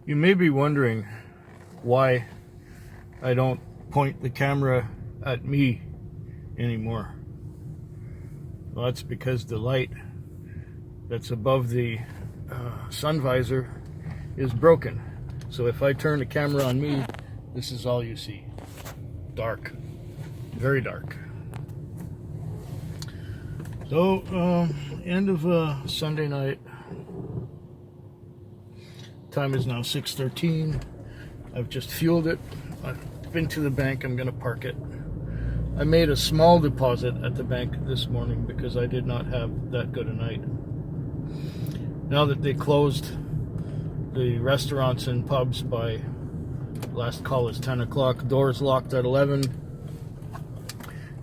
You may be wondering why I don't point the camera at me anymore. Well, that's because the light that's above the sun visor is broken. So if I turn the camera on me, this is all you see. Dark. Very dark. So, end of Sunday night. Time is now 6:13. I've just fueled it. I've been to the bank. I'm going to park it. I made a small deposit at the bank this morning because I did not have that good a night. Now that they closed the restaurants and pubs by last call is 10 o'clock, doors locked at 11,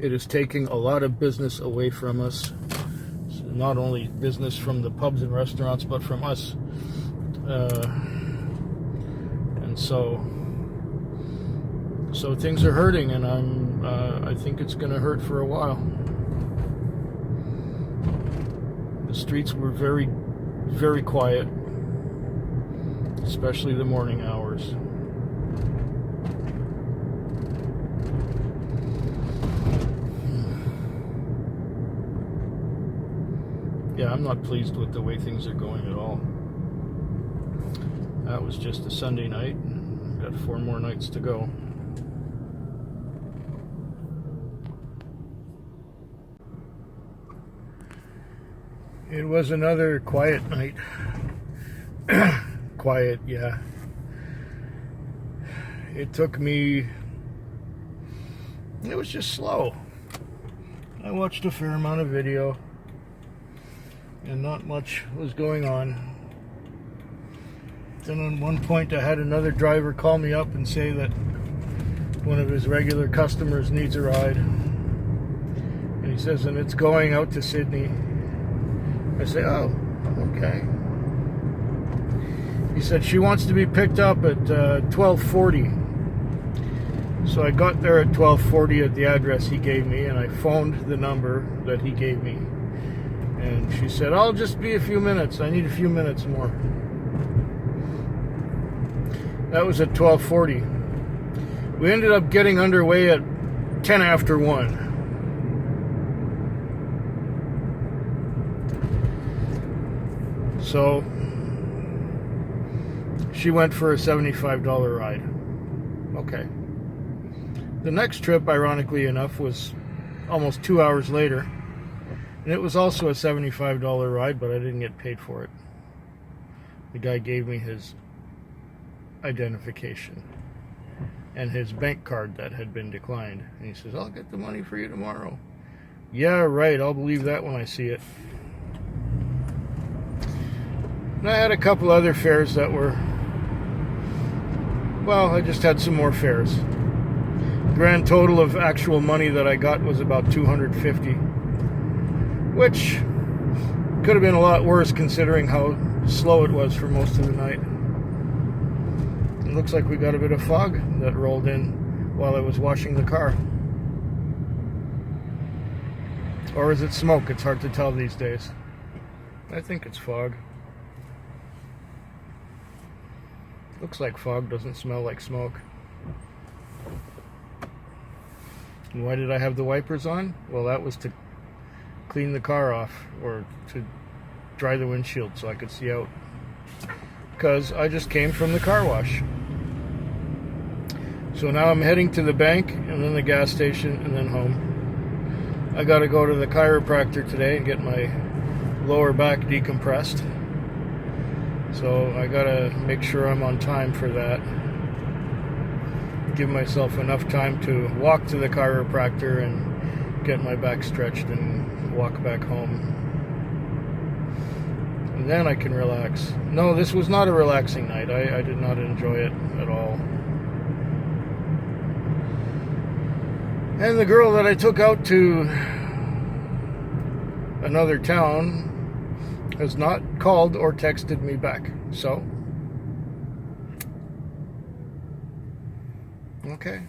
it is taking a lot of business away from us. Not only business from the pubs and restaurants, but from us. And so things are hurting, and I think it's going to hurt for a while. The streets were very, very quiet, especially the morning hours. Yeah, I'm not pleased with the way things are going at all. That was just a Sunday night. Got 4 more nights to go. It was another quiet night. Quiet, yeah. It took me... It was just slow. I watched a fair amount of video, and not much was going on. Then at one point I had another driver call me up and say that one of his regular customers needs a ride. And he says, and it's going out to Sydney. I say, oh, okay. He said she wants to be picked up at 12:40. So I got there at 12:40 at the address he gave me, and I phoned the number that he gave me. And she said, I'll just be a few minutes. I need a few minutes more. That was at 12:40. We ended up getting underway at 10 after 1. So she went for a $75 ride. Okay. The next trip, ironically enough, was almost 2 hours later. And it was also a $75 ride, but I didn't get paid for it. The guy gave me his identification and his bank card that had been declined. And he says, I'll get the money for you tomorrow. Yeah, right. I'll believe that when I see it. And I had a couple other fares that were... Well, I just had some more fares. Grand total of actual money that I got was about $250, which could have been a lot worse considering how slow it was for most of the night. It looks like we got a bit of fog that rolled in while I was washing the car. Or is it smoke? It's hard to tell these days. I think it's fog. Looks like fog, doesn't smell like smoke. And why did I have the wipers on? Well, that was to clean the car off, or to dry the windshield so I could see out. Because I just came from the car wash. So now I'm heading to the bank, and then the gas station, and then home. I gotta go to the chiropractor today and get my lower back decompressed. So I gotta make sure I'm on time for that. Give myself enough time to walk to the chiropractor and get my back stretched and walk back home. And then I can relax. No, this was not a relaxing night. I did not enjoy it at all. And the girl that I took out to another town has not called or texted me back. So, okay.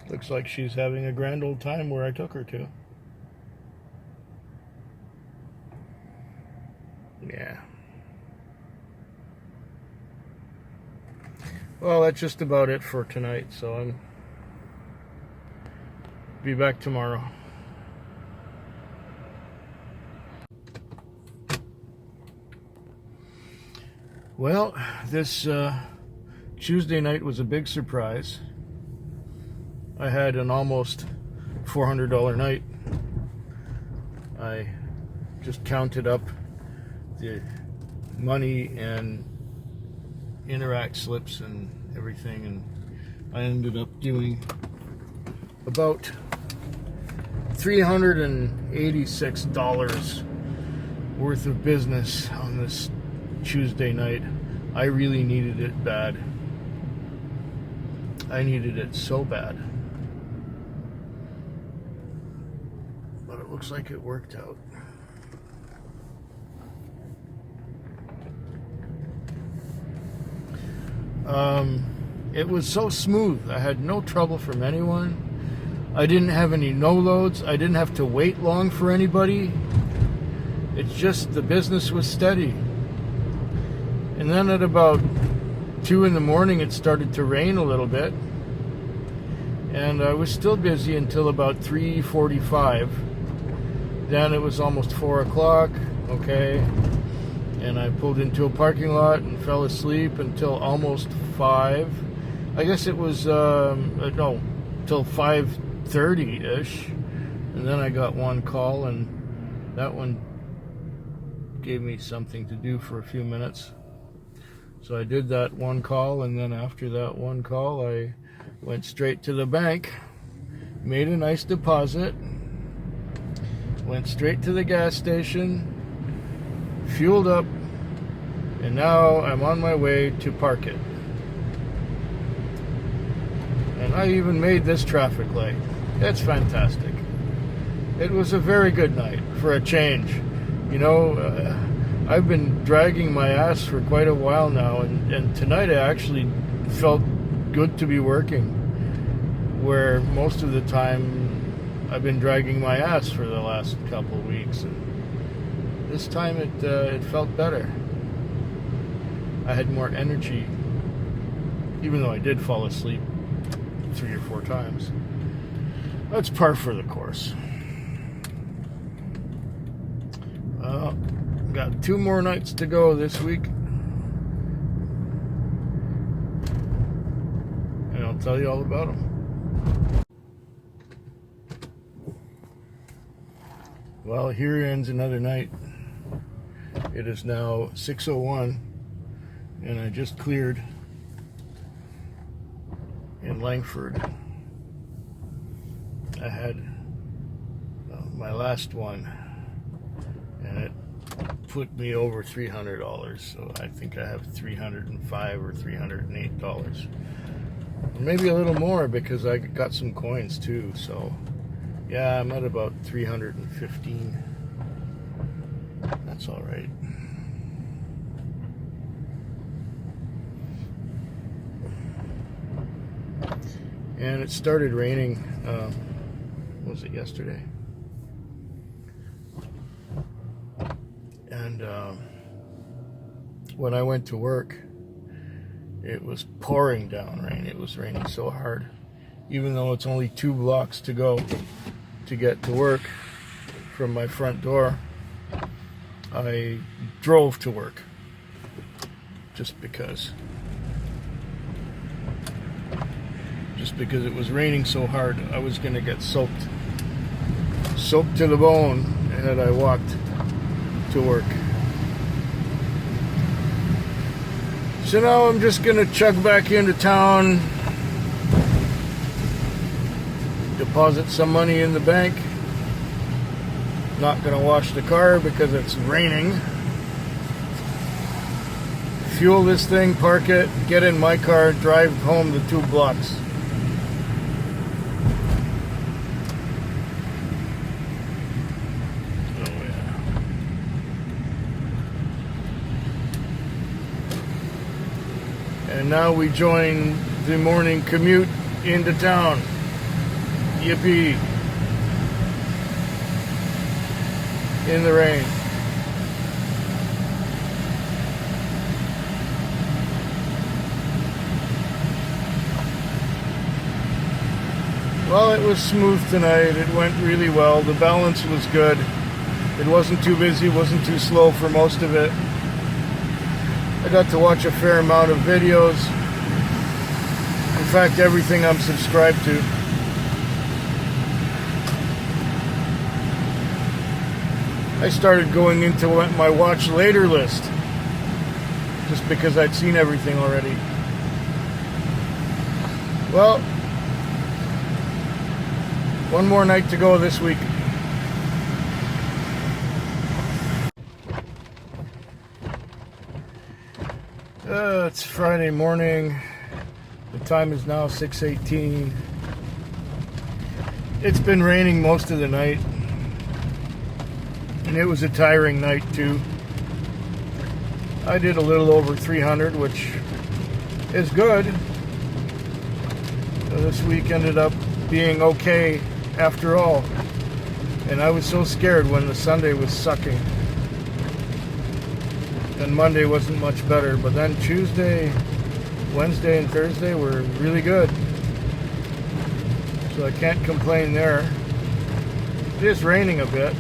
Looks like she's having a grand old time where I took her to. Yeah. Well, that's just about it for tonight, so I'm be back tomorrow. Well, this Tuesday night was a big surprise. I had an almost $400 night. I just counted up the money and Interac slips and everything, and I ended up doing about $386 worth of business on this Tuesday night. I really needed it bad. I needed it so bad. But it looks like it worked out. It was so smooth. I had no trouble from anyone. I didn't have any no loads. I didn't have to wait long for anybody. It's just the business was steady. And then at about 2 in the morning, it started to rain a little bit. And I was still busy until about 3:45. Then it was almost 4 o'clock. Okay. And I pulled into a parking lot and fell asleep until almost 5. I guess it was, no, till 5:30-ish. And then I got one call, and that one gave me something to do for a few minutes. So I did that one call, and then after that one call, I went straight to the bank, made a nice deposit, went straight to the gas station, fueled up, and now I'm on my way to park it. And I even made this traffic light. It's fantastic. It was a very good night for a change. You know, I've been dragging my ass for quite a while now, and tonight I actually felt good to be working, where most of the time I've been dragging my ass for the last couple of weeks. And this time it felt better. I had more energy, even though I did fall asleep 3 or 4 times. That's par for the course. Got 2 more nights to go this week, and I'll tell you all about them. Well, here ends another night. It is now 6:01, and I just cleared in Langford. I had my last one, and it put me over $300, so I think I have $305 or $308, or maybe a little more because I got some coins too. So yeah, I'm at about 315. That's all right. And it started raining, what was it, yesterday? And when I went to work, it was pouring down rain. It was raining so hard. Even though it's only 2 blocks to go to get to work from my front door, I drove to work just because it was raining so hard. I was going to get soaked to the bone, and I walked to work. So now I'm just gonna chug back into town, deposit some money in the bank. Not gonna wash the car because it's raining. Fuel this thing, park it, get in my car, drive home the 2 blocks. And now we join the morning commute into town. Yippee. In the rain. Well, it was smooth tonight. It went really well. The balance was good. It wasn't too busy, wasn't too slow for most of it. I got to watch a fair amount of videos. In fact, everything I'm subscribed to. I started going into my watch later list just because I'd seen everything already. Well, one more night to go this week. It's Friday morning. The time is now 6:18. It's been raining most of the night. And it was a tiring night too. I did a little over 300, which is good. So this week ended up being okay after all. And I was so scared when the Sunday was sucking. And Monday wasn't much better, but then Tuesday, Wednesday, and Thursday were really good. So I can't complain there. It is raining a bit.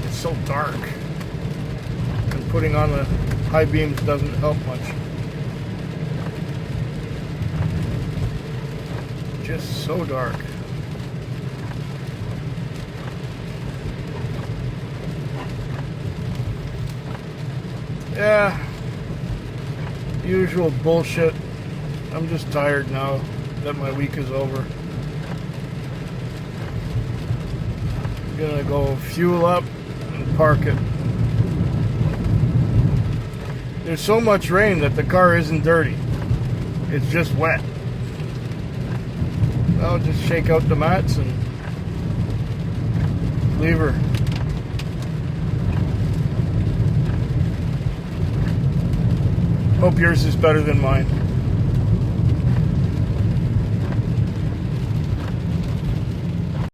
It's so dark. And putting on the high beams doesn't help much. Just so dark. Yeah, usual bullshit. I'm just tired now that my week is over. I'm gonna go fuel up and park it. There's so much rain that the car isn't dirty. It's just wet. I'll just shake out the mats and leave her. Hope yours is better than mine.